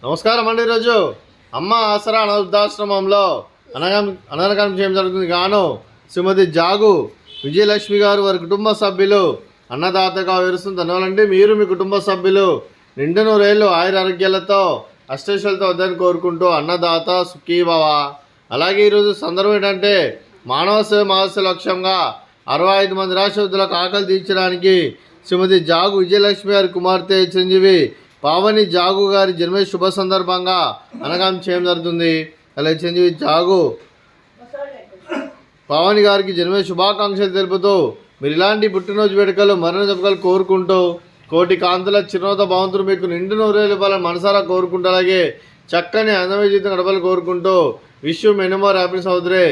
నమస్కారం అండి. ఈరోజు అమ్మ ఆసరా వృద్ధాశ్రమంలో అనగనగనం చేయడం జరుగుతుంది. గాను శ్రీమతి జాగు విజయలక్ష్మి గారు వారి కుటుంబ సభ్యులు అన్నదాతగా వివరిస్తుంది. ధన్యవాదాలండి. మీరు మీ కుటుంబ సభ్యులు నిండు నూరేళ్ళు ఆయుర ఆరోగ్యాలతో అష్టైశ్వర్యాలతో వద్దని కోరుకుంటూ అన్నదాత సుఖీభవ. అలాగే ఈరోజు సందర్భం ఏంటంటే మానవ సేవ మహోత్సవ లక్ష్యంగా 65 మంది రాష్ట్రవృద్ధులకు ఆకలి తీర్చడానికి శ్రీమతి జాగు విజయలక్ష్మి గారి కుమార్తె చిరంజీవి పావని జాగు గారి జన్మ శుభ సందర్భంగా అనగానం చేయడం జరుగుతుంది. అలాగే చిరంజీవి జాగు పావని గారికి జన్మ శుభాకాంక్షలు తెలుపుతూ మీరు ఇలాంటి పుట్టినరోజు వేడుకలు మరిన్ని జరుపుకలు కోరుకుంటూ కోటి కాంతుల చిరునవ్వుతో భగవంతుడు మీకు నిండు నూరేళ్ళు ఇవ్వాలని మనసారా కోరుకుంటూ అలాగే చక్కని అందమైన జీవితం గడపాలని కోరుకుంటూ విష్ మెనీ మోర్ హ్యాపీనెస్ అవుతురే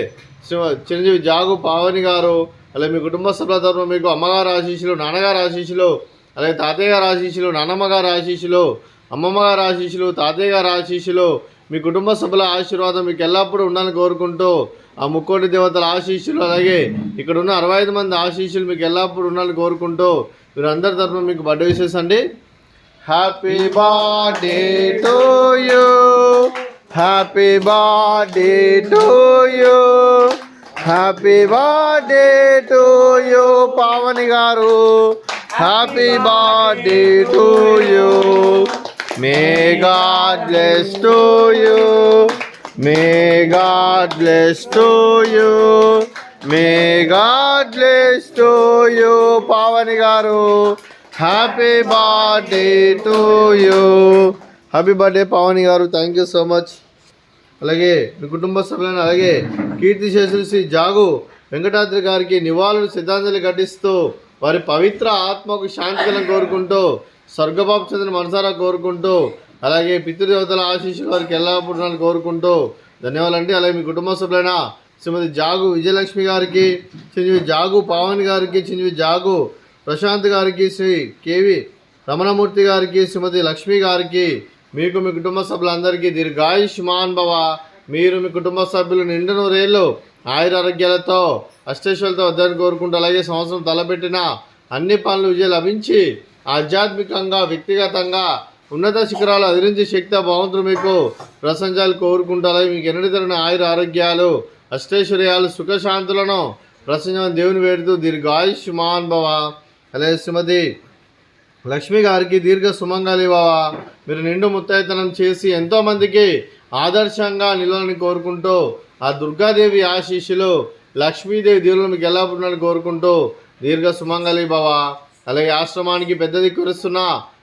చిరంజీవి జాగు పావని గారు. అలాగే మీ కుటుంబ సభ్యుల తరఫున మీకు అమ్మగారు ఆశీస్సులు, నాన్నగారు ఆశీస్సులు, అలాగే తాతయ్య గారు ఆశీస్సులు, నాన్నమ్మ గారు ఆశీస్సులు, అమ్మమ్మ గారు ఆశీస్సులు, తాతయ్య గారు ఆశీస్సులు, మీ కుటుంబ సభ్యుల ఆశీర్వాదం మీకు ఎల్లప్పుడూ ఉండాలని కోరుకుంటూ ఆ ముక్కోటి దేవతల ఆశీస్సులు అలాగే ఇక్కడ ఉన్న 65 మంది ఆశీస్సులు మీకు ఎల్లప్పుడూ ఉండాలని కోరుకుంటూ మీరు అందరి తరఫున మీకు బర్త్డే విషెస్ అండి. Happy birthday to you, happy birthday to you, happy birthday to you Pavani garu. Happy birthday to you. May God bless to you, may God bless to you, may God bless to you Pavani garu. Happy birthday to you. Happy birthday Pavani garu. Thank you so much. అలాగే మీ కుటుంబ సభ్యులను అలాగే కీర్తిశేషులు శ్రీ జాగు వెంకటాద్రి గారికి నివాళులు శ్రద్ధాంజలి ఘటిస్తూ వారి పవిత్ర ఆత్మకు శాంతికలను కోరుకుంటూ స్వర్గపాపు చెందిన మనసారా కోరుకుంటూ అలాగే పితృదేవతల ఆశీస్సులు వారికి ఎల్లప్పుడూ కోరుకుంటూ ధన్యవాదాలండి. అలాగే మీ కుటుంబ సభ్యులైన శ్రీమతి జాగు విజయలక్ష్మి గారికి, చిరంజీవి జాగు పావని గారికి, చిరంజీవి జాగు ప్రశాంత్ గారికి, శ్రీ కేవి రమణమూర్తి గారికి, శ్రీమతి లక్ష్మి గారికి, మీకు మీ కుటుంబ సభ్యులందరికీ దీర్ఘాయుష్మాన్ భవ. మీరు మీ కుటుంబ సభ్యులు నిండు నూరేళ్ళు ఆయుర ఆరోగ్యాలతో అష్టైశ్వర్యాలతో వద్దని కోరుకుంటూ అలాగే సంవత్సరం తలపెట్టిన అన్ని పనులు విజయం లభించి ఆధ్యాత్మికంగా వ్యక్తిగతంగా ఉన్నత శిఖరాలు అధిరించి శక్తి భగవంతుడు మీకు ప్రశంసాలు కోరుకుంటూ అలాగే మీకు ఎన్నటి తరిన ఆయుర ఆరోగ్యాలు అష్టైశ్వర్యాలు సుఖశాంతులను ప్రశంస దేవుని వేడుతూ దీర్ఘాయుష్మాన్ భవ. అలాగే శ్రీమతి లక్ష్మి గారికి దీర్ఘ సుమంగళి భవ. మీరు నిండు ముత్తైతనం చేసి ఎంతోమందికి ఆదర్శంగా నిలవాలని కోరుకుంటూ ఆ దుర్గాదేవి ఆశీస్సులు లక్ష్మీదేవి దేవుళ్ళు మీకు ఎలా ఉండాలని కోరుకుంటూ దీర్ఘ సుమంగళి భవ. అలాగే ఆశ్రమానికి పెద్ద దిక్కురుస్తున్న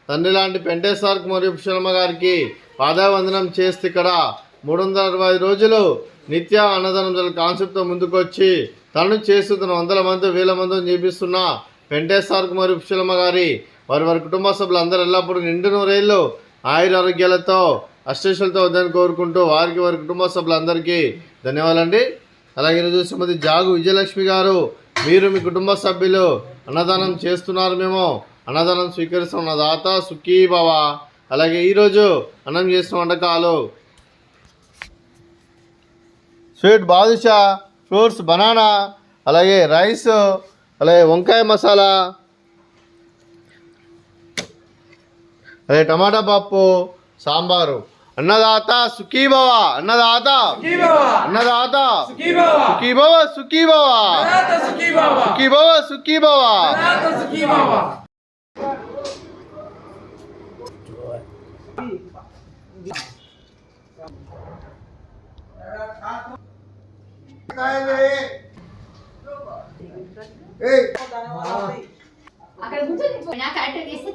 తండ్రి లాంటి పెంటేశ్వర్ మరియు పుష్పమ్మ గారికి పాదావందనం చేస్తే ఇక్కడ 365 రోజులు నిత్య అన్నదానం కాన్సెప్ట్తో ముందుకొచ్చి తనను చేస్తున్న 100 మంది 1000 మందిని చేపిస్తున్న పెంటేశ్వర్ మరియు పుష్పమ్మ గారి వారి కుటుంబ సభ్యులు అందరూ ఎల్లప్పుడూ నిండు నూరేళ్ళు ఆయుర ఆరోగ్యాలతో అష్టైశ్వర్యాలతో వద్దని కోరుకుంటూ వారి కుటుంబ సభ్యులందరికీ ధన్యవాదాలండి. అలాగే ఈరోజు శ్రీమతి జాగు విజయలక్ష్మి గారు మీరు మీ కుటుంబ సభ్యులు అన్నదానం చేస్తున్నారు, మేము అన్నదానం స్వీకరిస్తున్న దాత సుఖీభవ. అలాగే ఈరోజు అన్నం చేసిన వంటకాలు స్వీట్ బాదుషా, ఫ్రూట్స్ బనానా, అలాగే రైస్, అలాగే వంకాయ మసాలా, అదే టమాటా పప్పు, సాంబారు. అన్నదాత సుఖీభవ, అన్నదాత అన్నదాత సుఖీభవ, సుఖీభవ సుఖీభవ సుఖీభవ. అక్కడ కూర్చొని కరెక్ట్ చేస్తే